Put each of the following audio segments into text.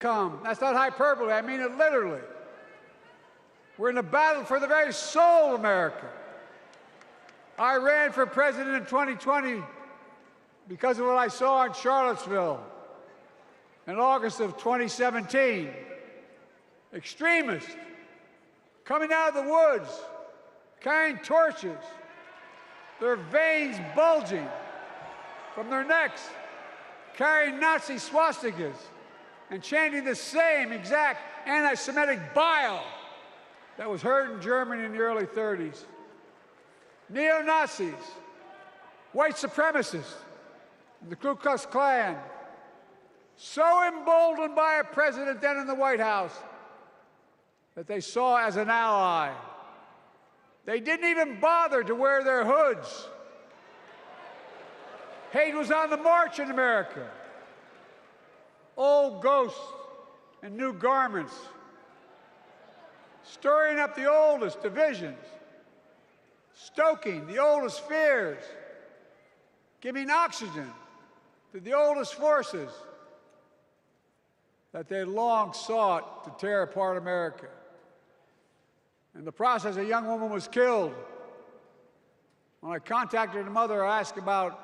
come. That's not hyperbole. I mean it literally. We're in a battle for the very soul of America. I ran for president in 2020 because of what I saw in Charlottesville in August of 2017. Extremists coming out of the woods, carrying torches, their veins bulging from their necks, carrying Nazi swastikas, and chanting the same exact anti-Semitic bile that was heard in Germany in the early 30s. Neo-Nazis, white supremacists, and the Ku Klux Klan, so emboldened by a president then in the White House that they saw as an ally. They didn't even bother to wear their hoods. Hate was on the march in America. Old ghosts and new garments, stirring up the oldest divisions, stoking the oldest fears, giving oxygen to the oldest forces that they long sought to tear apart America. In the process, a young woman was killed. When I contacted her mother, I asked about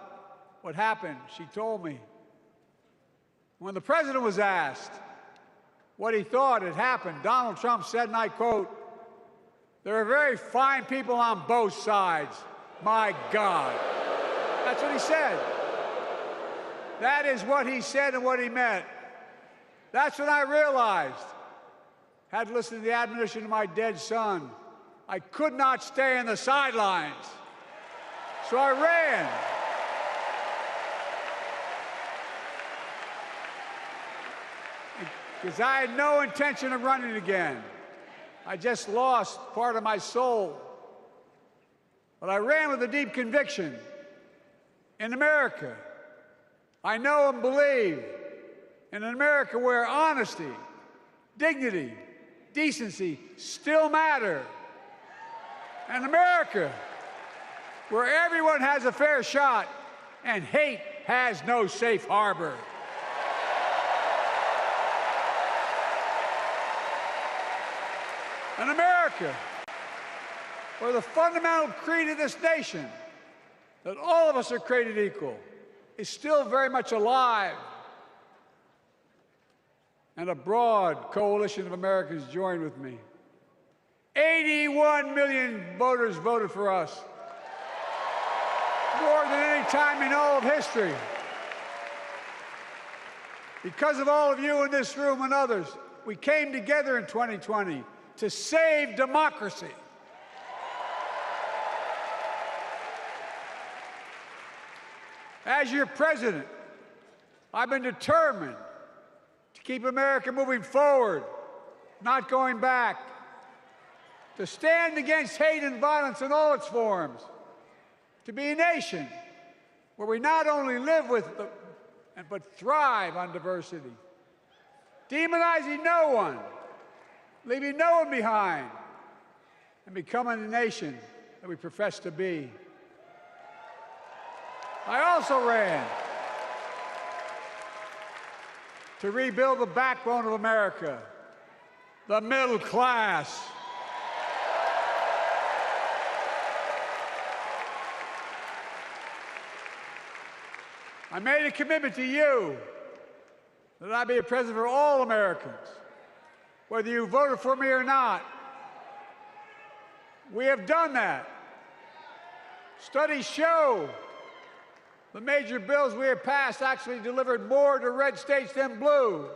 what happened. She told me. When the president was asked what he thought had happened, Donald Trump said, and I quote, "There are very fine people on both sides. My God." That's what he said. That is what he said and what he meant. That's when I realized, had listened to the admonition of my dead son, I could not stay on the sidelines. So I ran. Because I had no intention of running again. I just lost part of my soul. But I ran with a deep conviction. In America, I know and believe in an America where honesty, dignity, decency still matter. An America where everyone has a fair shot and hate has no safe harbor. An America where the fundamental creed of this nation, that all of us are created equal, is still very much alive. And a broad coalition of Americans joined with me. 81 million voters voted for us, more than any time in all of history. Because of all of you in this room and others, we came together in 2020 to save democracy. As your president, I've been determined to keep America moving forward, not going back, to stand against hate and violence in all its forms, to be a nation where we not only live with but thrive on diversity, demonizing no one, leaving no one behind, and becoming the nation that we profess to be. I also ran to rebuild the backbone of America, the middle class. I made a commitment to you that I'd be a president for all Americans, whether you voted for me or not. We have done that. Studies show the major bills we have passed actually delivered more to red states than blue,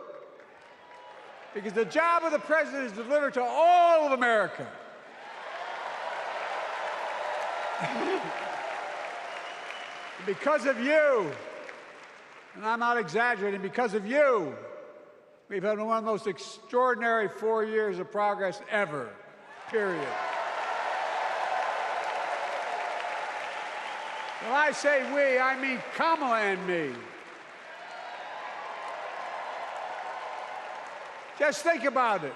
because the job of the president is to deliver to all of America. Because of you, and I'm not exaggerating, because of you, we've had one of the most extraordinary 4 years of progress ever, period. When I say we, I mean Kamala and me. Just think about it.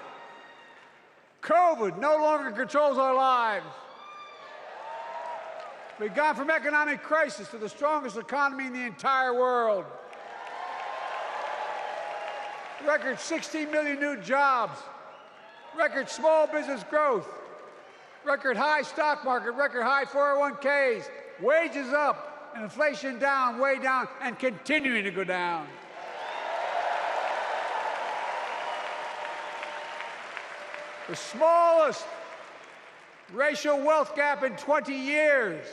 COVID no longer controls our lives. We've gone from economic crisis to the strongest economy in the entire world. record 16 million new jobs, record small business growth, record high stock market, record high 401ks, wages up, and inflation down, way down, and continuing to go down. The smallest racial wealth gap in 20 years.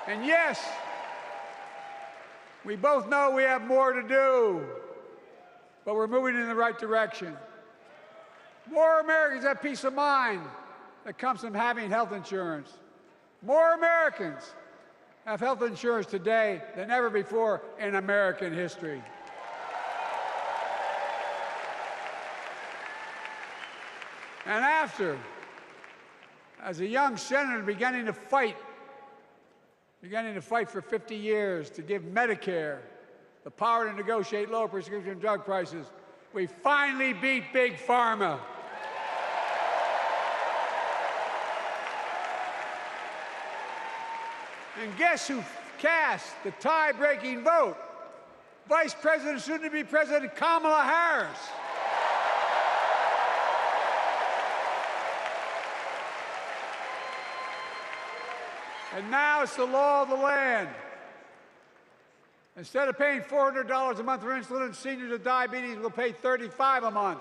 And yes, we both know we have more to do, but we're moving in the right direction. More Americans have peace of mind that comes from having health insurance. More Americans have health insurance today than ever before in American history. And after, as a young senator beginning to fight for 50 years to give Medicare the power to negotiate low prescription drug prices, we finally beat Big Pharma. And guess who cast the tie-breaking vote? Vice President, soon-to-be President Kamala Harris. And now it's the law of the land. Instead of paying $400 a month for insulin, seniors with diabetes will pay $35 a month.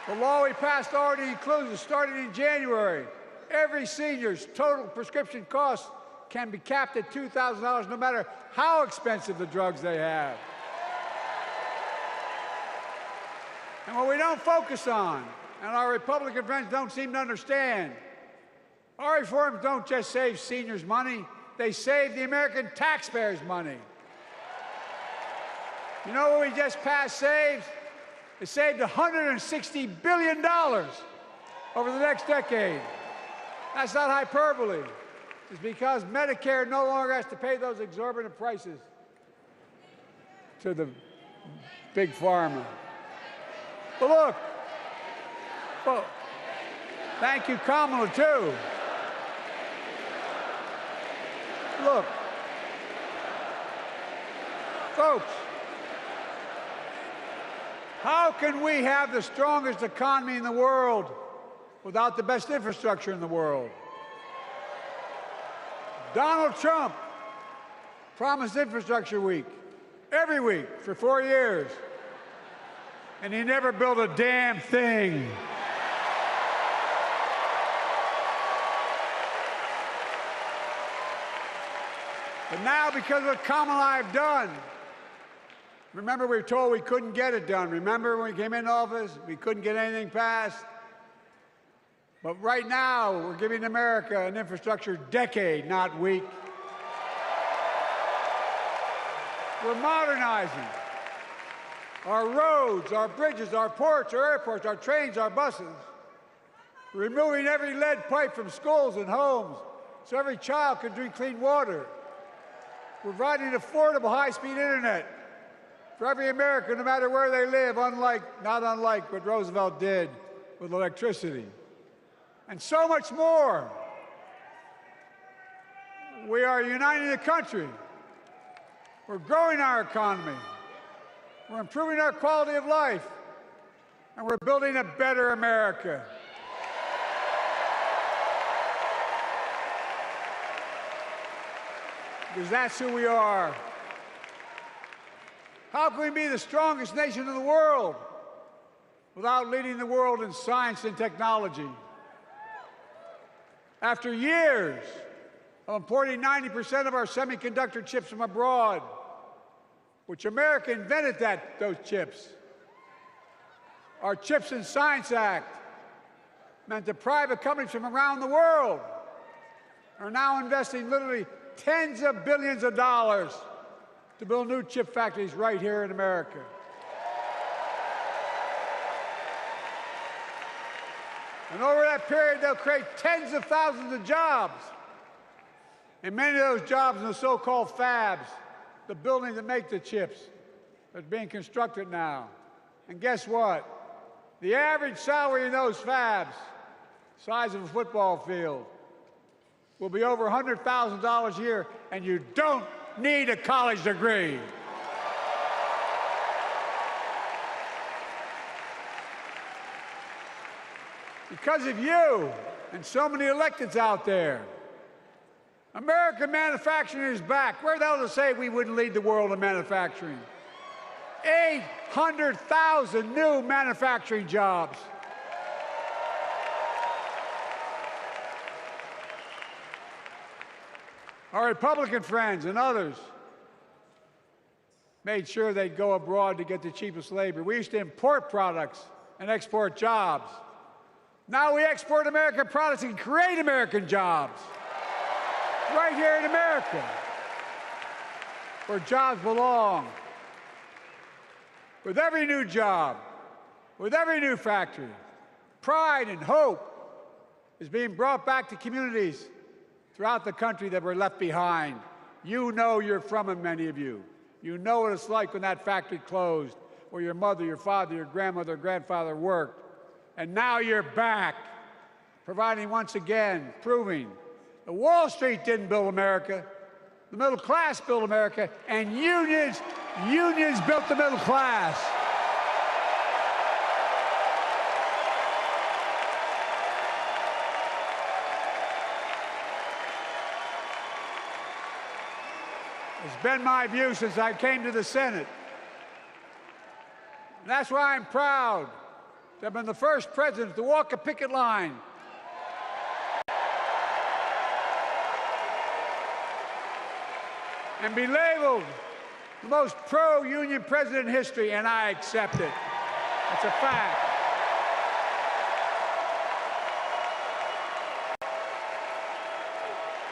The law we passed already includes, starting in January, every senior's total prescription cost can be capped at $2,000 no matter how expensive the drugs they have. And what we don't focus on, and our Republican friends don't seem to understand, our reforms don't just save seniors money, they save the American taxpayers money. You know what we just passed saves? It saved $160 billion over the next decade. That's not hyperbole. It's because Medicare no longer has to pay those exorbitant prices to the big pharma. But look, well, thank you, Kamala, too. Look, folks, how can we have the strongest economy in the world without the best infrastructure in the world? Donald Trump promised Infrastructure Week every week for 4 years, and he never built a damn thing. But now, because of what Kamala and I have done, remember we were told we couldn't get it done. Remember when we came into office, we couldn't get anything passed? But right now, we're giving America an infrastructure decade, not week. We're modernizing our roads, our bridges, our ports, our airports, our trains, our buses. We're removing every lead pipe from schools and homes so every child can drink clean water. We're providing affordable high-speed internet for every American, no matter where they live, not unlike what Roosevelt did with electricity. And so much more. We are uniting the country. We're growing our economy. We're improving our quality of life. And we're building a better America. Because that's who we are. How can we be the strongest nation in the world without leading the world in science and technology? After years of importing 90% of our semiconductor chips from abroad, which America invented those chips, our Chips and Science Act meant that private companies from around the world are now investing literally tens of billions of dollars to build new chip factories right here in America. And over that period, they'll create tens of thousands of jobs. And many of those jobs in the so-called fabs, the buildings that make the chips, that's being constructed now. And guess what? The average salary in those fabs, size of a football field, will be over $100,000 a year, and you don't need a college degree. Because of you and so many electeds out there. American manufacturing is back. Where the hell to say we wouldn't lead the world in manufacturing? 800,000 new manufacturing jobs. Our Republican friends and others made sure they'd go abroad to get the cheapest labor. We used to import products and export jobs. Now we export American products and create American jobs right here in America, where jobs belong. With every new job, with every new factory, pride and hope is being brought back to communities throughout the country that were left behind. You know you're from it, many of you. You know what it's like when that factory closed, where your mother, your father, your grandmother, grandfather worked. And now you're back, providing once again, proving that Wall Street didn't build America, the middle class built America, and unions built the middle class. It's been my view since I came to the Senate. And that's why I'm proud to have been the first president to walk a picket line and be labeled the most pro-union president in history, and I accept it. It's a fact.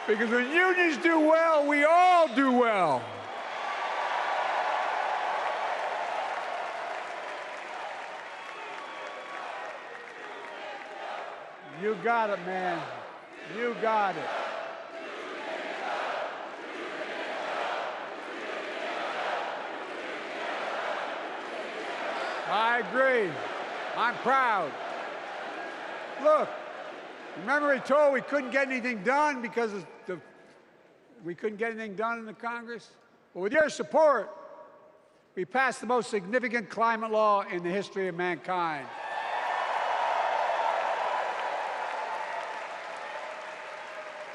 Because when unions do well, we all do well. You got it, man. You got it. I agree. I'm proud. Look, remember we told we couldn't get anything done because we couldn't get anything done in the Congress? Well, with your support, we passed the most significant climate law in the history of mankind.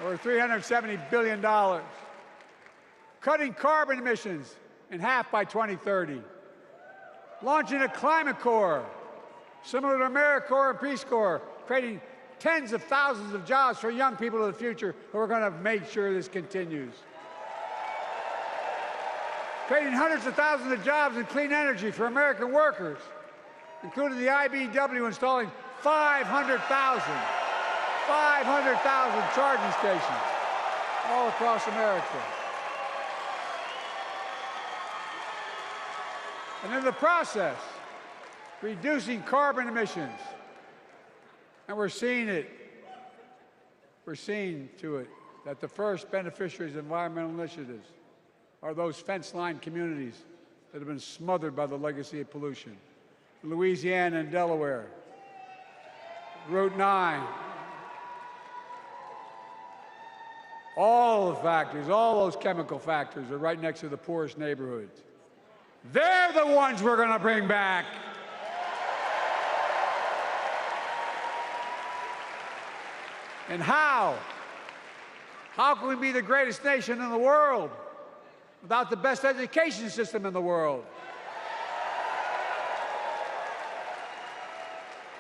Over $370 billion. Cutting carbon emissions in half by 2030. Launching a climate corps, similar to AmeriCorps and Peace Corps, creating tens of thousands of jobs for young people of the future who are going to make sure this continues. Creating hundreds of thousands of jobs in clean energy for American workers, including the IBEW installing 500,000 charging stations all across America. And in the process, reducing carbon emissions. And we're seeing it. We're seeing to it that the first beneficiaries of environmental initiatives are those fence-line communities that have been smothered by the legacy of pollution. Louisiana and Delaware, Route 9, all the factories, all those chemical factories are right next to the poorest neighborhoods. They're the ones we're going to bring back. And how? How can we be the greatest nation in the world without the best education system in the world?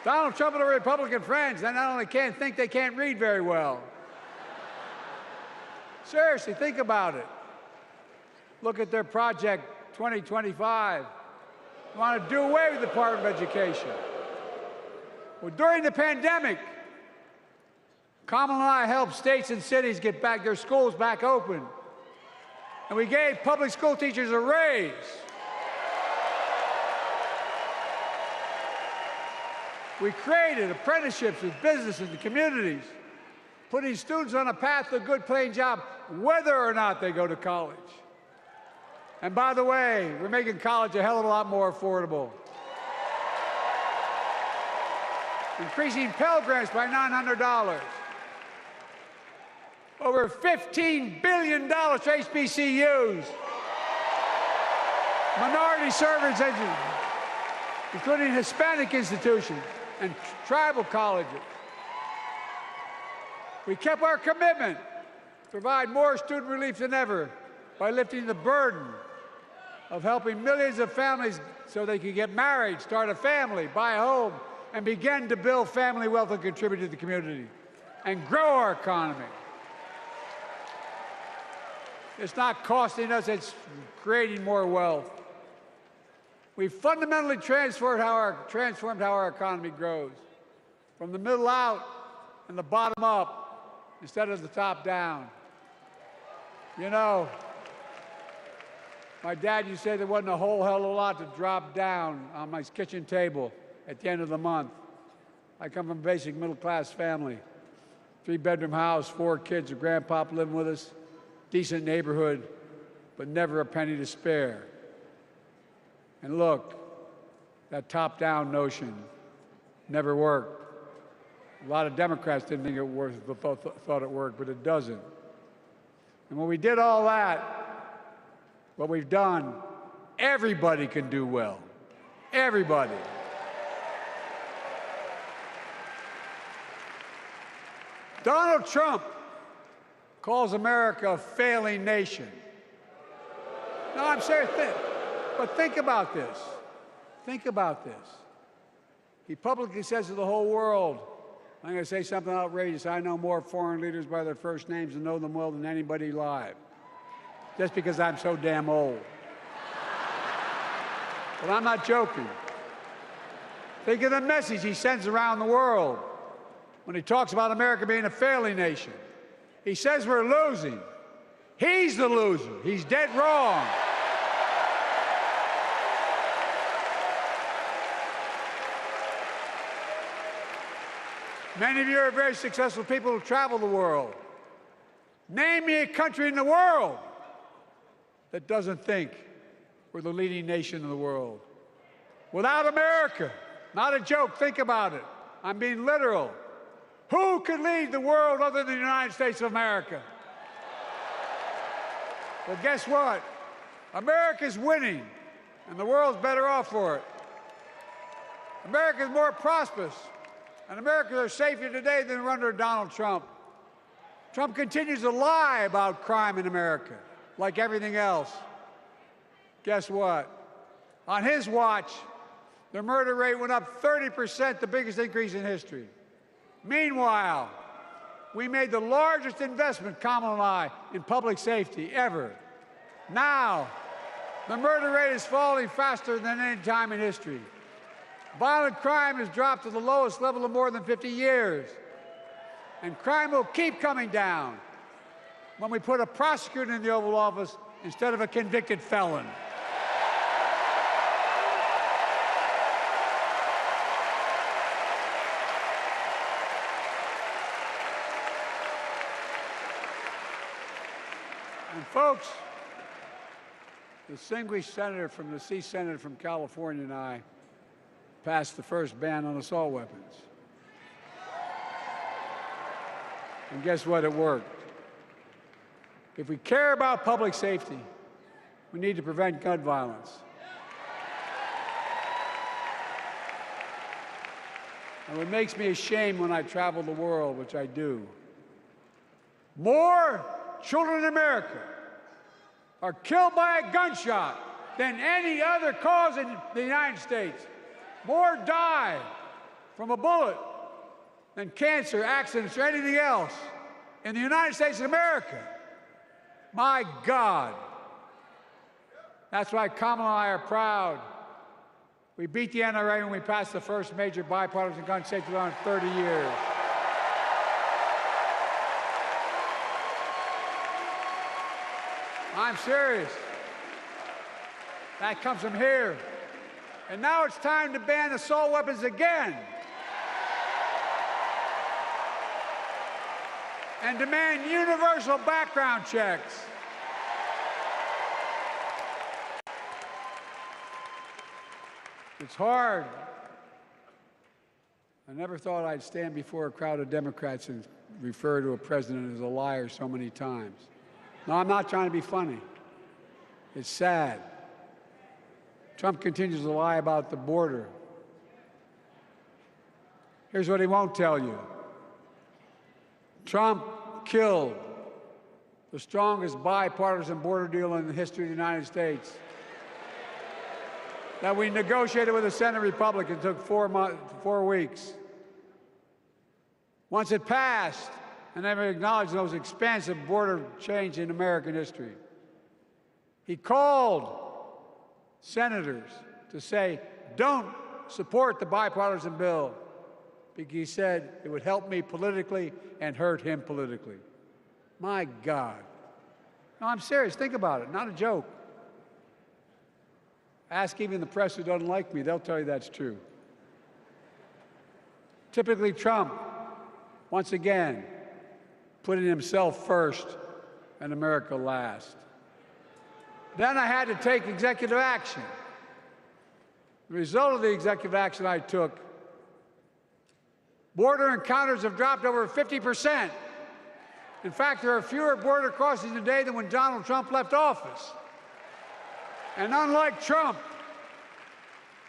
Donald Trump and the Republican friends, they not only can't think, they can't read very well. Seriously, think about it. Look at their Project 2025. They want to do away with the Department of Education. Well, during the pandemic, Kamala and I helped states and cities get back their schools back open. And we gave public school teachers a raise. We created apprenticeships with businesses and communities, putting students on a path to a good paying job, whether or not they go to college. And by the way, we're making college a hell of a lot more affordable. Increasing Pell Grants by $900. Over $15 billion to HBCUs. Minority service engines, including Hispanic institutions, and tribal colleges. We kept our commitment to provide more student relief than ever by lifting the burden of helping millions of families so they could get married, start a family, buy a home, and begin to build family wealth and contribute to the community and grow our economy. It's not costing us, it's creating more wealth. We've fundamentally transformed how our economy grows, from the middle out and the bottom up instead of the top down. You know, my dad used to say there wasn't a whole hell of a lot to drop down on my kitchen table at the end of the month. I come from a basic middle-class family, 3-bedroom house, 4 kids, a grandpop living with us, decent neighborhood, but never a penny to spare. And look, that top-down notion never worked. A lot of Democrats didn't think it worked, thought it worked, but it doesn't. And when we did all that, what we've done, everybody can do well. Everybody. Donald Trump calls America a failing nation. No, I'm serious. But think about this. Think about this. He publicly says to the whole world, I'm going to say something outrageous. I know more foreign leaders by their first names and know them well than anybody alive. Just because I'm so damn old. But I'm not joking. Think of the message he sends around the world when he talks about America being a failing nation. He says we're losing. He's the loser. He's dead wrong. Many of you are very successful people who travel the world. Name me a country in the world that doesn't think we're the leading nation in the world. Without America, not a joke, think about it. I'm being literal. Who could lead the world other than the United States of America? Well, guess what? America's winning, and the world's better off for it. America's more prosperous, and Americans are safer today than under Donald Trump. Trump continues to lie about crime in America, like everything else. Guess what? On his watch, the murder rate went up 30%, the biggest increase in history. Meanwhile, we made the largest investment, Kamala and I, in public safety ever. Now, the murder rate is falling faster than any time in history. Violent crime has dropped to the lowest level of more than 50 years. And crime will keep coming down when we put a prosecutor in the Oval Office instead of a convicted felon. And folks, the distinguished senator from the Senate from California and I passed the first ban on assault weapons. And guess what? It worked. If we care about public safety, we need to prevent gun violence. And what makes me ashamed when I travel the world, which I do, more children in America are killed by a gunshot than any other cause in the United States. More die from a bullet than cancer, accidents, or anything else in the United States of America. My God. That's why Kamala and I are proud. We beat the NRA when we passed the first major bipartisan gun safety law in 30 years. I'm serious. That comes from here. And now it's time to ban assault weapons again. And demand universal background checks. It's hard. I never thought I'd stand before a crowd of Democrats and refer to a president as a liar so many times. No, I'm not trying to be funny. It's sad. Trump continues to lie about the border. Here's what he won't tell you. Trump killed the strongest bipartisan border deal in the history of the United States that we negotiated with the Senate Republicans. It took 4 weeks. Once it passed, and never acknowledged the most expansive border change in American history, he called senators to say, don't support the bipartisan bill, because he said it would help me politically and hurt him politically. My God. No, I'm serious. Think about it. Not a joke. Ask even the press who doesn't like me. They'll tell you that's true. Typically, Trump, once again, putting himself first and America last. Then I had to take executive action. The result of the executive action I took, border encounters have dropped over 50%. In fact, there are fewer border crossings today than when Donald Trump left office. And unlike Trump,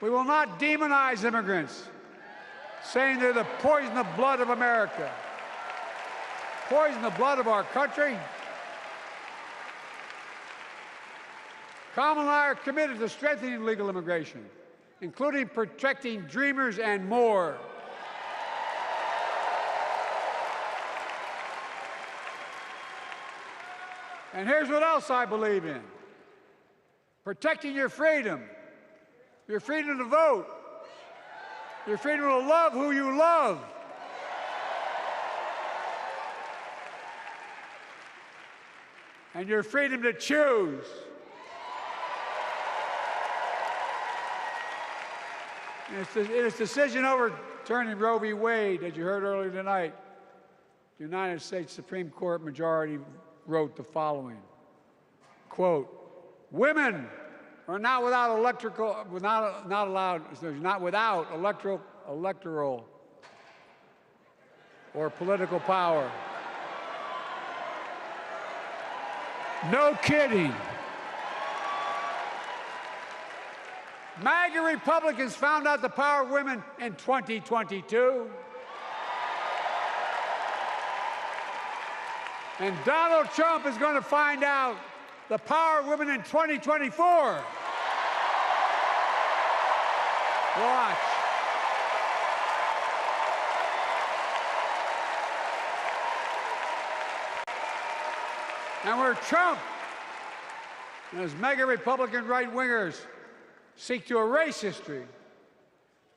we will not demonize immigrants, saying they're the poison of blood of America. Poison the blood of our country. Kamala and I are committed to strengthening legal immigration, including protecting dreamers and more. And here's what else I believe in. Protecting your freedom to vote, your freedom to love who you love, and your freedom to choose. In its decision overturning Roe v. Wade, as you heard earlier tonight, the United States Supreme Court majority wrote the following, quote, women are not without electoral or political power. No kidding. MAGA Republicans found out the power of women in 2022. And Donald Trump is going to find out the power of women in 2024. Watch. And where Trump and his mega Republican right-wingers seek to erase history,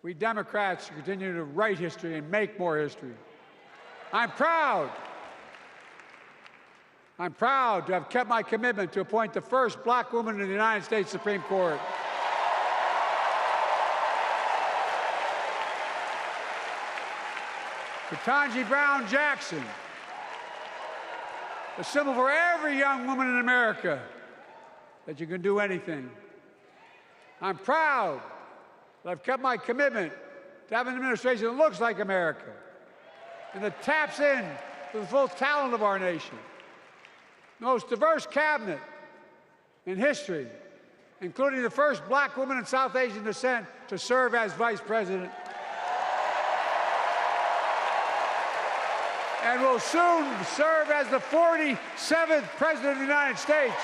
we Democrats continue to write history and make more history. I'm proud to have kept my commitment to appoint the first black woman in the United States Supreme Court. Ketanji Brown Jackson, a symbol for every young woman in America that you can do anything. I'm proud that I've kept my commitment to have an administration that looks like America and that taps in to the full talent of our nation. The most diverse cabinet in history, including the first black woman of South Asian descent to serve as vice president. And will soon serve as the 47th president of the United States.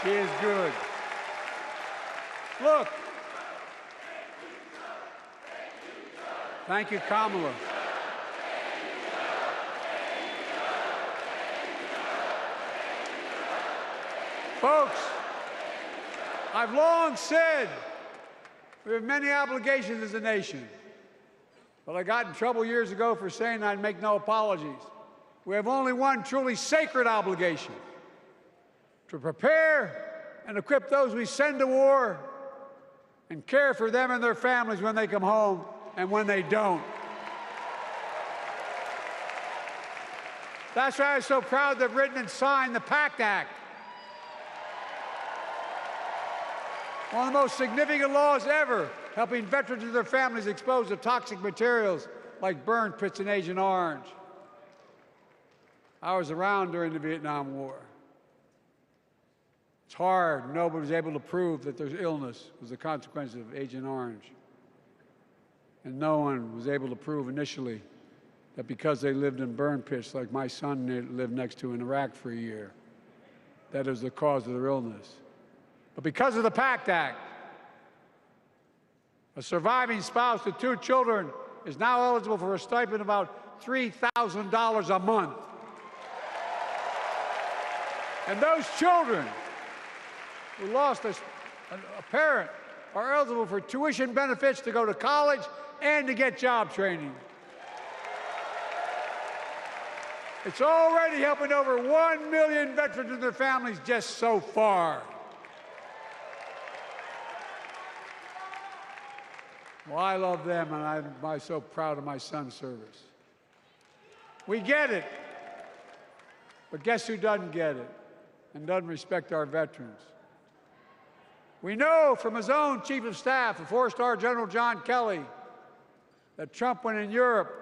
She is good. Look. Thank you, Kamala. Folks, I've long said we have many obligations as a nation, but I got in trouble years ago for saying I'd make no apologies. We have only one truly sacred obligation: to prepare and equip those we send to war and care for them and their families when they come home and when they don't. That's why I'm so proud to have written and signed the PACT Act, one of the most significant laws ever, helping veterans and their families exposed to toxic materials like burn pits in Agent Orange. I was around during the Vietnam War. It's hard. Nobody was able to prove that their illness was the consequence of Agent Orange. And no one was able to prove initially that because they lived in burn pits like my son lived next to in Iraq for a year, that is the cause of their illness. But because of the PACT Act, a surviving spouse with 2 children is now eligible for a stipend of about $3,000 a month. And those children who lost a parent are eligible for tuition benefits to go to college and to get job training. It's already helping over 1 million veterans and their families just so far. Well, I love them, and I'm so proud of my son's service. We get it, but guess who doesn't get it and doesn't respect our veterans? We know from his own chief of staff, the 4-star General John Kelly, that Trump, when in Europe,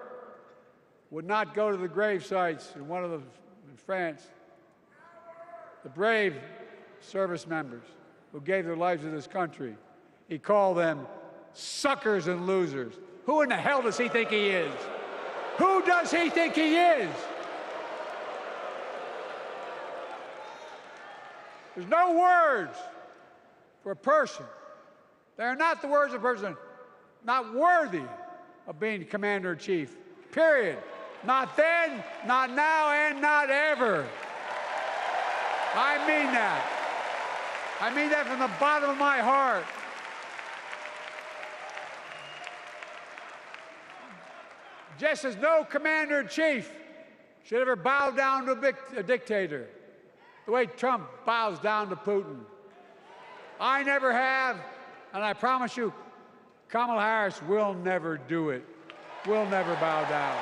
would not go to the grave sites in France. The brave service members who gave their lives to this country, he called them suckers and losers. Who in the hell does he think he is? Who does he think he is? There's no words for a person. They are not the words of a person not worthy of being commander-in-chief, period. Not then, not now, and not ever. I mean that. I mean that from the bottom of my heart. Just as no commander-in-chief should ever bow down to a dictator, the way Trump bows down to Putin. I never have, and I promise you, Kamala Harris will never do it. Will never bow down.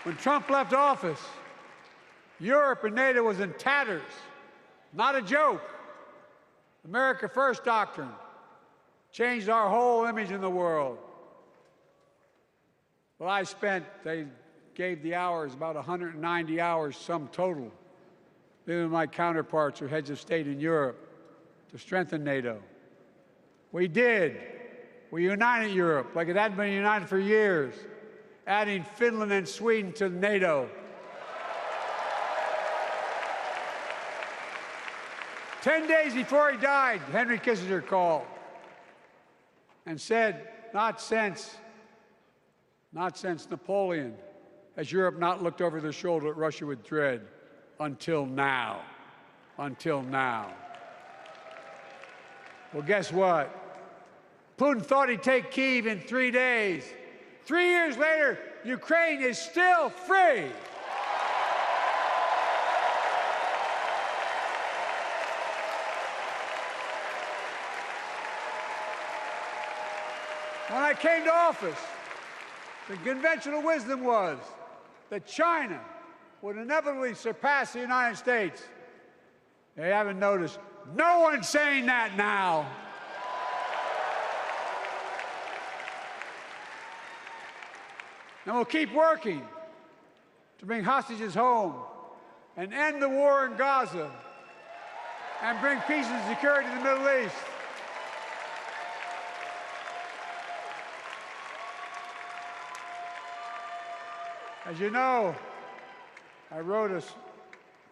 When Trump left office, Europe and NATO was in tatters. Not a joke. America First doctrine changed our whole image in the world. Well, they gave the hours, about 190 hours sum total, than my counterparts or heads of state in Europe, to strengthen NATO. We did. We united Europe like it hadn't been united for years, adding Finland and Sweden to NATO. 10 days before he died, Henry Kissinger called and said, not since Napoleon has Europe not looked over their shoulder at Russia with dread, until now. Until now. Well, guess what? Putin thought he'd take Kyiv in 3 days. 3 years later, Ukraine is still free. When I came to office, the conventional wisdom was that China would inevitably surpass the United States. They haven't noticed. No one's saying that now. And we'll keep working to bring hostages home and end the war in Gaza and bring peace and security to the Middle East. As you know, I wrote a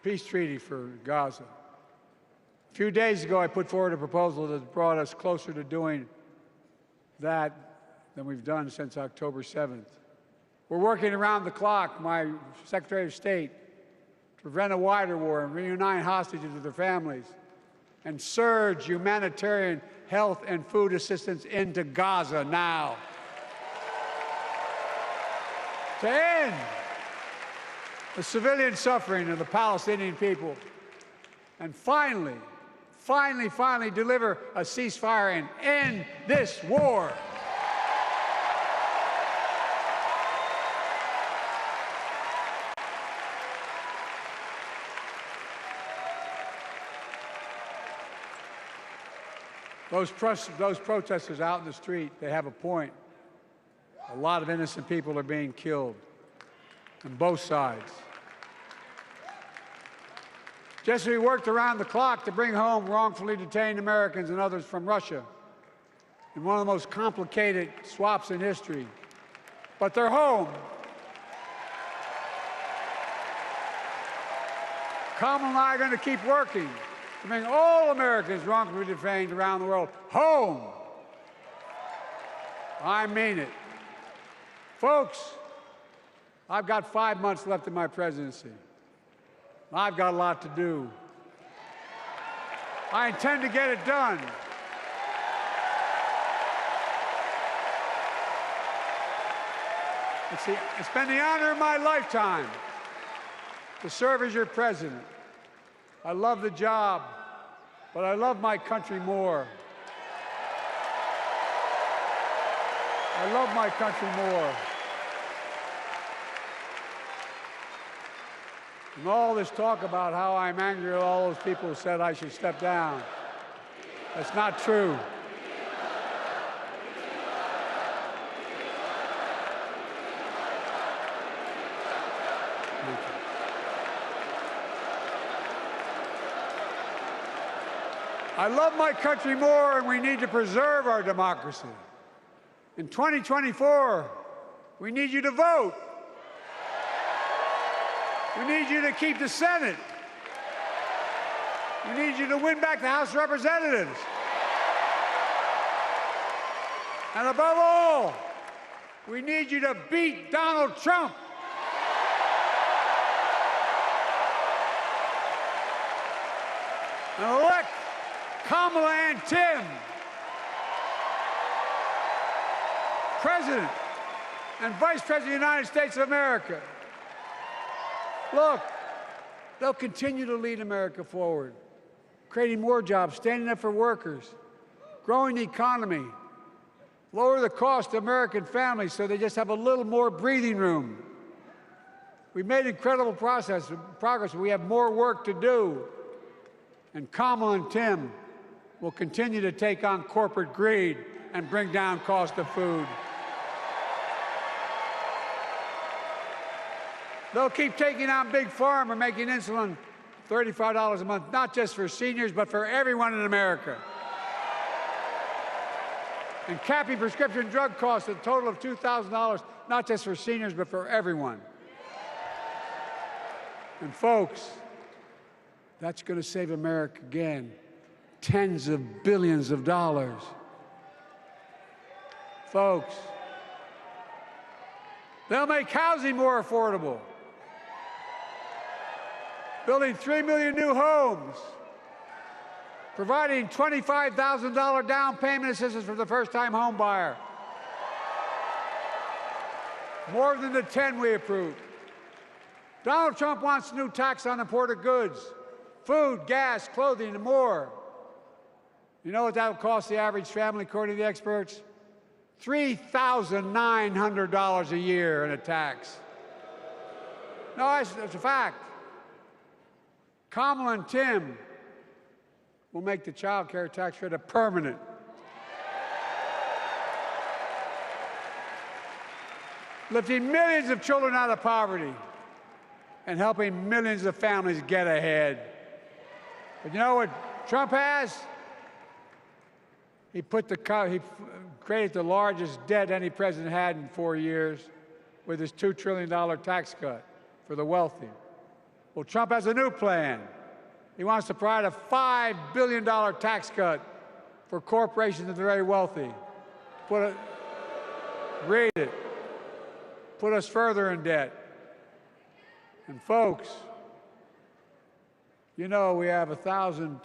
peace treaty for Gaza. A few days ago, I put forward a proposal that brought us closer to doing that than we've done since October 7th. We're working around the clock, my Secretary of State, to prevent a wider war and reunite hostages with their families and surge humanitarian health and food assistance into Gaza now. To end the civilian suffering of the Palestinian people, and finally deliver a ceasefire and end this war. Those protesters out in the street, they have a point. A lot of innocent people are being killed on both sides. Just as we worked around the clock to bring home wrongfully detained Americans and others from Russia in one of the most complicated swaps in history. But they're home. Kamala and I are going to keep working to bring all Americans wrongfully detained around the world home. I mean it. Folks, I've got 5 months left in my presidency. I've got a lot to do. I intend to get it done. It's been the honor of my lifetime to serve as your president. I love the job, but I love my country more. I love my country more. And all this talk about how I'm angry at all those people who said I should step down, that's not true. I love my country more, and we need to preserve our democracy. In 2024, we need you to vote. We need you to keep the Senate. We need you to win back the House of Representatives. And above all, we need you to beat Donald Trump. And elect Kamala and Tim, President and Vice President of the United States of America. Look, they'll continue to lead America forward, creating more jobs, standing up for workers, growing the economy, lower the cost to American families so they just have a little more breathing room. We've made incredible progress, but we have more work to do. And Kamala and Tim will continue to take on corporate greed and bring down cost of food. They'll keep taking on Big Pharma, making insulin $35 a month, not just for seniors, but for everyone in America. And capping prescription drug costs at a total of $2,000, not just for seniors, but for everyone. And folks, that's going to save America again tens of billions of dollars. Folks, they'll make housing more affordable, building 3 million new homes, providing $25,000 down payment assistance for the first-time home buyer, more than the 10 we approved. Donald Trump wants a new tax on imported goods, food, gas, clothing, and more. You know what that will cost the average family, according to the experts? $3,900 a year in a tax. No, it's a fact. Kamala and Tim will make the child care tax credit permanent. Lifting millions of children out of poverty and helping millions of families get ahead. But you know what Trump has? He created the largest debt any president had in 4 years with his $2 trillion tax cut for the wealthy. Well, Trump has a new plan. He wants to provide a $5 billion tax cut for corporations and the very wealthy. Read it. Put us further in debt. And folks, you know we have 1,000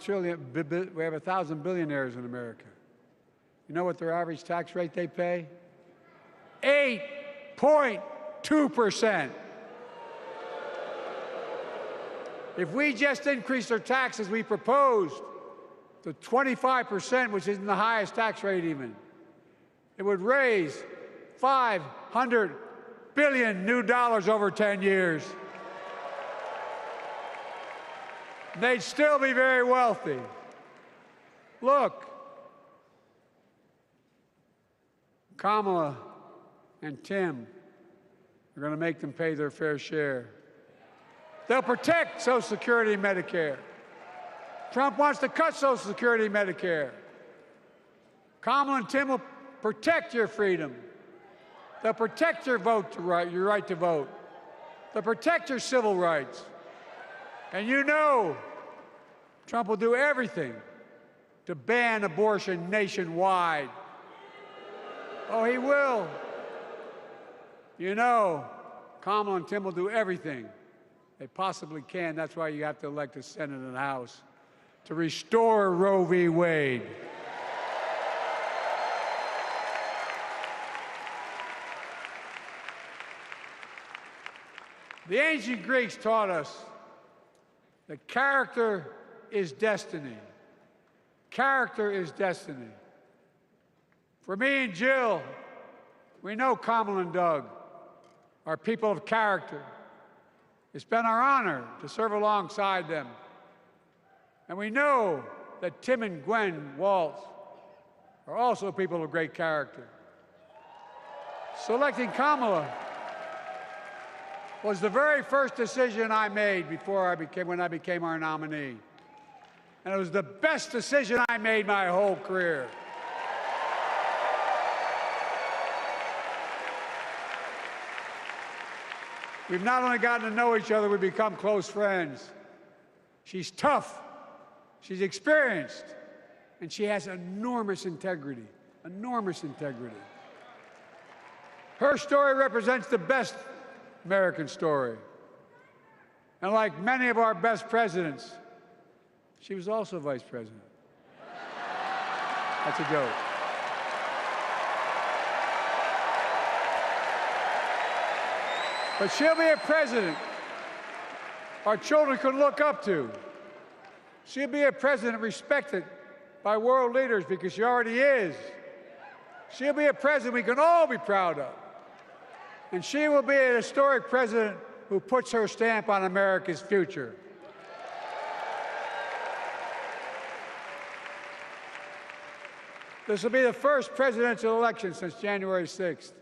billionaires in America. You know what their average tax rate they pay? 8.2%. If we just increased our taxes we proposed to 25%, which isn't the highest tax rate even, it would raise $500 billion new dollars over 10 years. They'd still be very wealthy. Look, Kamala and Tim are going to make them pay their fair share. They'll protect Social Security and Medicare. Trump wants to cut Social Security and Medicare. Kamala and Tim will protect your freedom. They'll protect your your right to vote. They'll protect your civil rights. And you know Trump will do everything to ban abortion nationwide. Oh, he will. You know, Kamala and Tim will do everything they possibly can. That's why you have to elect a Senate and a House to restore Roe v. Wade. The ancient Greeks taught us that character is destiny. Character is destiny. For me and Jill, we know Kamala and Doug are people of character. It's been our honor to serve alongside them. And we know that Tim and Gwen Walz are also people of great character. Selecting Kamala was the very first decision I made when I became our nominee. And it was the best decision I made my whole career. We've not only gotten to know each other, we've become close friends. She's tough, she's experienced, and she has enormous integrity, enormous integrity. Her story represents the best American story. And like many of our best presidents, she was also vice president. That's a joke. But she'll be a president our children can look up to. She'll be a president respected by world leaders because she already is. She'll be a president we can all be proud of. And she will be an historic president who puts her stamp on America's future. This will be the first presidential election since January 6th.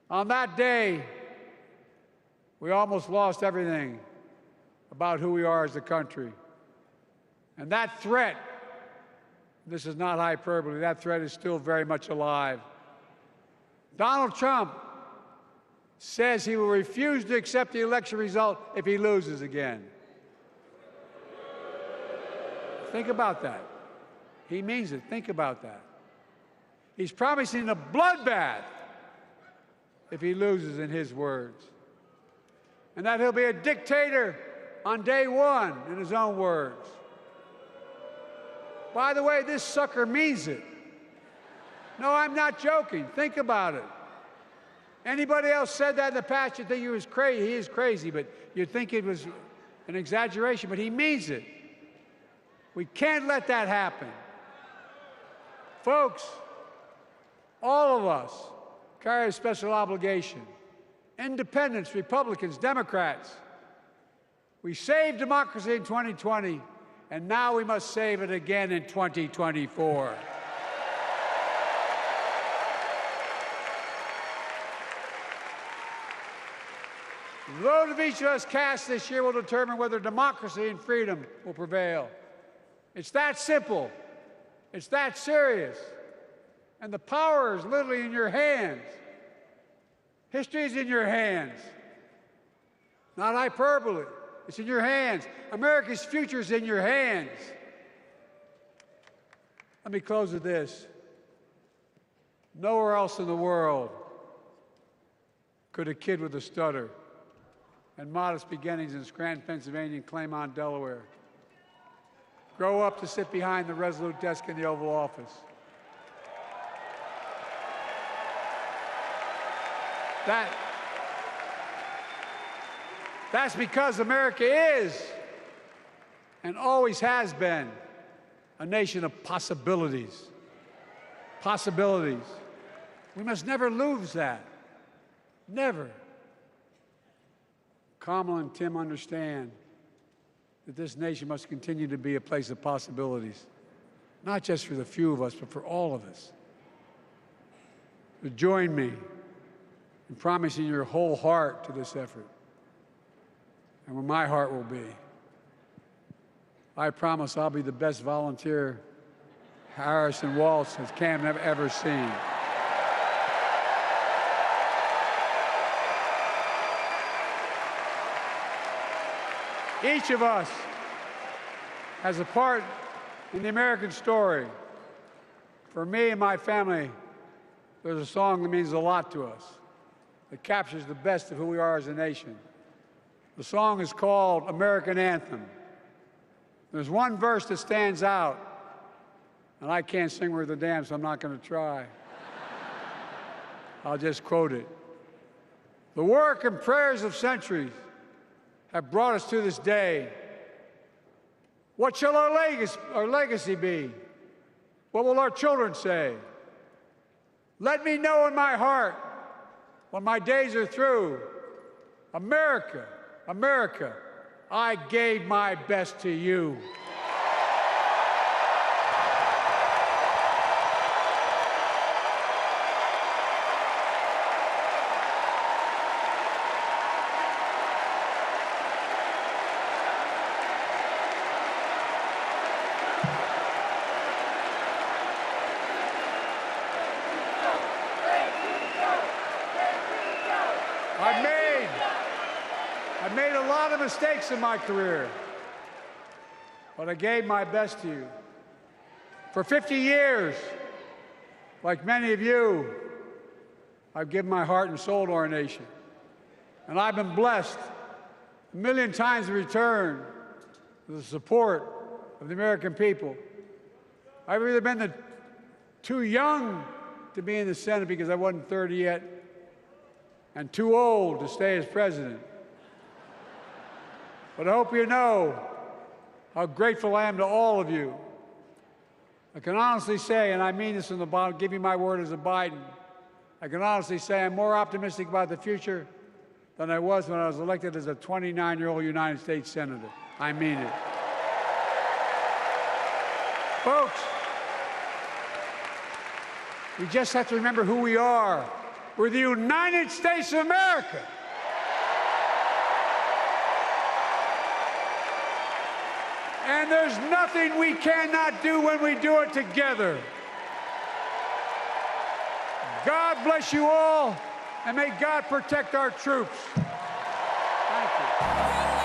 On that day, we almost lost everything about who we are as a country. And that threat, this is not hyperbole, that threat is still very much alive. Donald Trump says he will refuse to accept the election result if he loses again. Think about that. He means it. Think about that. He's promising a bloodbath if he loses, in his words. And that he'll be a dictator on day one, in his own words. By the way, this sucker means it. No, I'm not joking. Think about it. Anybody else said that in the past, you'd think he was crazy. He is crazy, but you'd think it was an exaggeration, but he means it. We can't let that happen. Folks, all of us carry a special obligation. Independents, Republicans, Democrats. We saved democracy in 2020, and now we must save it again in 2024. The vote of each of us cast this year will determine whether democracy and freedom will prevail. It's that simple. It's that serious. And the power is literally in your hands. History is in your hands. Not hyperbole. It's in your hands. America's future is in your hands. Let me close with this. Nowhere else in the world could a kid with a stutter and modest beginnings in Scranton, Pennsylvania, and Claymont, Delaware, grow up to sit behind the resolute desk in the Oval Office. That's because America is, and always has been, a nation of possibilities. Possibilities. We must never lose that. Never. Kamala and Tim understand that this nation must continue to be a place of possibilities, not just for the few of us, but for all of us. So join me in promising your whole heart to this effort, and where my heart will be. I promise I'll be the best volunteer Harrison Waltz has Cam ever seen. Each of us has a part in the American story. For me and my family, there's a song that means a lot to us, that captures the best of who we are as a nation. The song is called American Anthem. There's one verse that stands out, and I can't sing worth a damn, so I'm not going to try. I'll just quote it. The work and prayers of centuries have brought us to this day. What shall our legacy be? What will our children say? Let me know in my heart, when my days are through, America, America, I gave my best to you. I've made a lot of mistakes in my career, but I gave my best to you. For 50 years, like many of you, I've given my heart and soul to our nation. And I've been blessed a million times in return with the support of the American people. I've either been too young to be in the Senate because I wasn't 30 yet, and too old to stay as president. But I hope you know how grateful I am to all of you. I can honestly say, and I mean this from the bottom, give you my word as a Biden, I can honestly say I'm more optimistic about the future than I was when I was elected as a 29-year-old United States Senator. I mean it. Folks, we just have to remember who we are. We're the United States of America. And there's nothing we cannot do when we do it together. God bless you all, and may God protect our troops. Thank you.